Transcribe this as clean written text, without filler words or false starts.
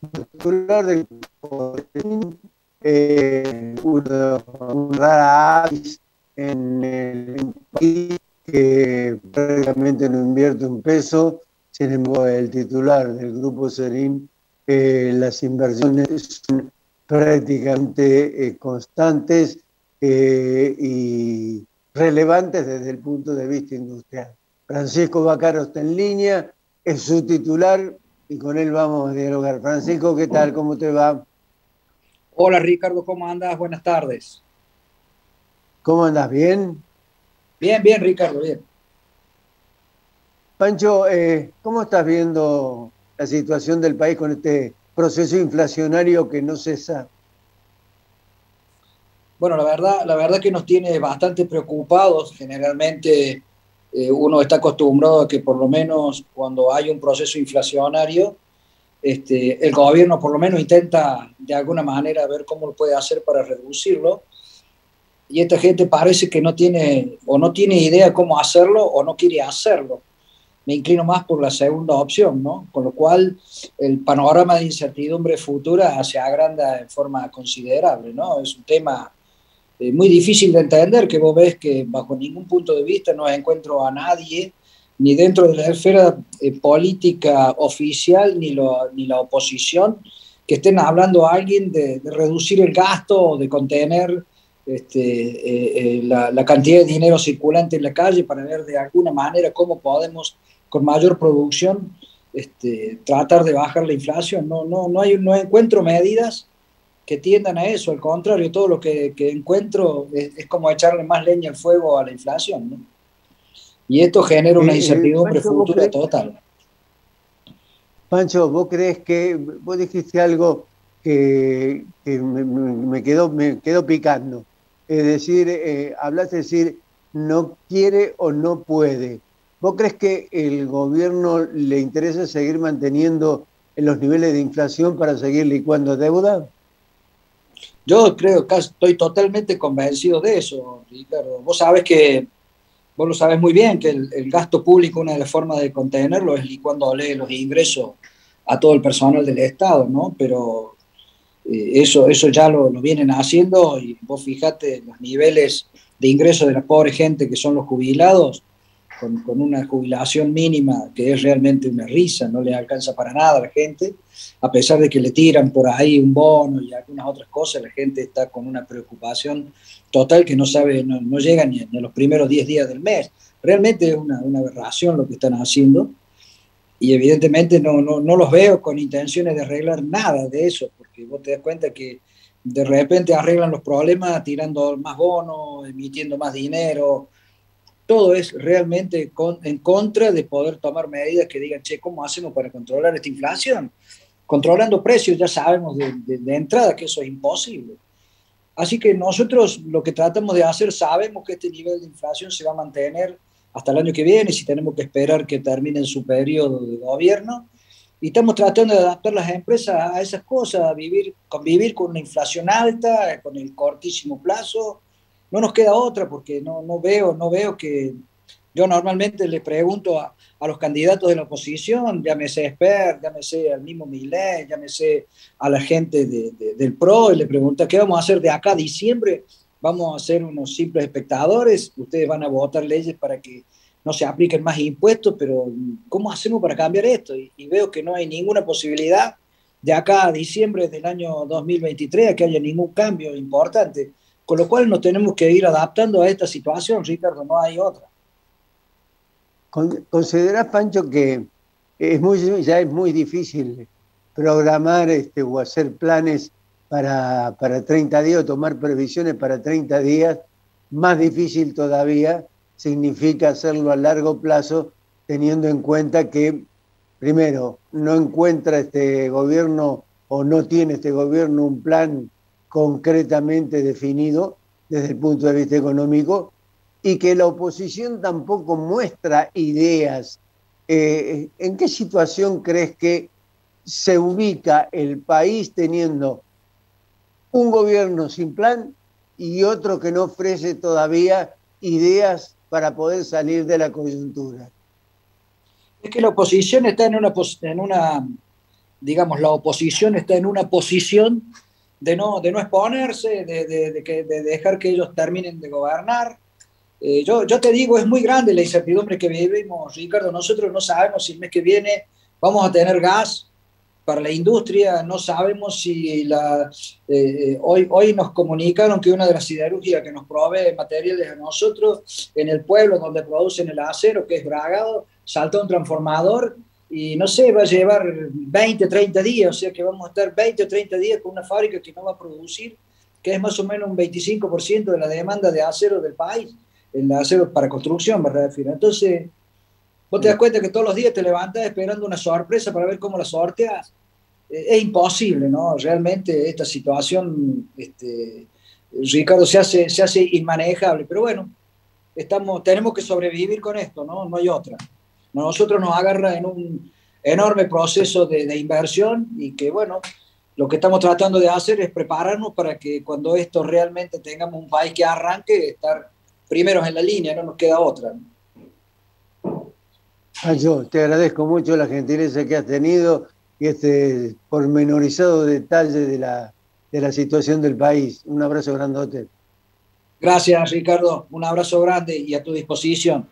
titular del un rara avis en el país que prácticamente no invierte un peso. Sin embargo, el titular del grupo Serín, las inversiones son prácticamente constantes y relevantes desde el punto de vista industrial. Francisco Bacaro está en línea, es su titular y con él vamos a dialogar. Francisco, ¿qué tal? ¿Cómo te va? Hola Ricardo, ¿cómo andas? Buenas tardes. ¿Cómo andas? ¿Bien? Bien, bien Ricardo, bien. Pancho, ¿cómo estás viendo la situación del país con este proceso inflacionario que no cesa? Bueno, la verdad que nos tiene bastante preocupados. Generalmente uno está acostumbrado a que por lo menos cuando hay un proceso inflacionario, el gobierno por lo menos intenta de alguna manera ver cómo lo puede hacer para reducirlo. Y esta gente parece que no tiene o no tiene idea cómo hacerlo o no quiere hacerlo. Me inclino más por la segunda opción, ¿no? Con lo cual el panorama de incertidumbre futura se agranda en forma considerable, ¿no? Es un tema muy difícil de entender, que vos ves que bajo ningún punto de vista no encuentro a nadie, ni dentro de la esfera política oficial, ni la oposición, que estén hablando a alguien de reducir el gasto o de contener la cantidad de dinero circulante en la calle para ver de alguna manera cómo podemos, con mayor producción, tratar de bajar la inflación. No encuentro medidas que tiendan a eso, al contrario, todo lo que encuentro es como echarle más leña al fuego a la inflación, ¿no? Y esto genera una incertidumbre Pancho, futura total. Pancho, ¿vos crees que vos dijiste algo que me quedó picando? Es decir, hablaste de decir no quiere o no puede. ¿Vos crees que el gobierno le interesa seguir manteniendo los niveles de inflación para seguir licuando deuda? Yo creo que estoy totalmente convencido de eso, Ricardo. Vos lo sabes muy bien, que el gasto público, una de las formas de contenerlo es licuándole los ingresos a todo el personal del Estado, ¿no? Pero eso ya lo vienen haciendo y vos fijate los niveles de ingresos de la pobre gente que son los jubilados, con una jubilación mínima que es realmente una risa, no le alcanza para nada a la gente, a pesar de que le tiran por ahí un bono y algunas otras cosas, la gente está con una preocupación total que no sabe, no llega ni a los primeros 10 días del mes. Realmente es una aberración lo que están haciendo y evidentemente no los veo con intenciones de arreglar nada de eso, porque vos te das cuenta que de repente arreglan los problemas tirando más bonos, emitiendo más dinero. Todo es realmente en contra de poder tomar medidas que digan, che, ¿cómo hacemos para controlar esta inflación? Controlando precios ya sabemos de entrada que eso es imposible. Así que nosotros lo que tratamos de hacer, sabemos que este nivel de inflación se va a mantener hasta el año que viene, si tenemos que esperar que termine su periodo de gobierno, y estamos tratando de adaptar las empresas a esas cosas, convivir con una inflación alta, con el cortísimo plazo. No nos queda otra porque no veo que... Yo normalmente le pregunto a los candidatos de la oposición, llámese Esper, llámese al mismo Milei, llámese a la gente del PRO, y le pregunto, ¿qué vamos a hacer de acá a diciembre? ¿Vamos a ser unos simples espectadores? Ustedes van a votar leyes para que no se apliquen más impuestos, pero ¿cómo hacemos para cambiar esto? Y veo que no hay ninguna posibilidad de acá a diciembre del año 2023 a que haya ningún cambio importante, con lo cual nos tenemos que ir adaptando a esta situación, Ricardo, no hay otra. ¿Considerás, Pancho, que ya es muy difícil programar o hacer planes para 30 días o tomar previsiones para 30 días? Más difícil todavía significa hacerlo a largo plazo, teniendo en cuenta que, primero, no encuentra este gobierno o no tiene este gobierno un plan concretamente definido desde el punto de vista económico y que la oposición tampoco muestra ideas. ¿En qué situación crees que se ubica el país teniendo un gobierno sin plan y otro que no ofrece todavía ideas para poder salir de la coyuntura? Es que la oposición está en una digamos, la oposición está en una posición de no exponerse, de dejar que ellos terminen de gobernar. Yo te digo, es muy grande la incertidumbre que vivimos, Ricardo. Nosotros no sabemos si el mes que viene vamos a tener gas para la industria, no sabemos si hoy nos comunicaron que una de las siderúrgicas que nos provee materiales a nosotros, en el pueblo donde producen el acero, que es Bragado, salta un transformador y no sé, va a llevar 20, 30 días, o sea que vamos a estar 20 o 30 días con una fábrica que no va a producir, que es más o menos un 25% de la demanda de acero del país, el acero para construcción, me refiero. Entonces, vos te das cuenta que todos los días te levantas esperando una sorpresa para ver cómo la sorteas. Es imposible, ¿no? Realmente esta situación, Ricardo, se hace inmanejable, pero bueno, tenemos que sobrevivir con esto, ¿no? No hay otra. Nosotros nos agarra en un enorme proceso de inversión y que, bueno, lo que estamos tratando de hacer es prepararnos para que cuando esto realmente tengamos un país que arranque, estar primeros en la línea, no nos queda otra, ¿no? Yo te agradezco mucho la gentileza que has tenido y este pormenorizado detalle de la situación del país. Un abrazo grandote. Gracias, Ricardo. Un abrazo grande y a tu disposición.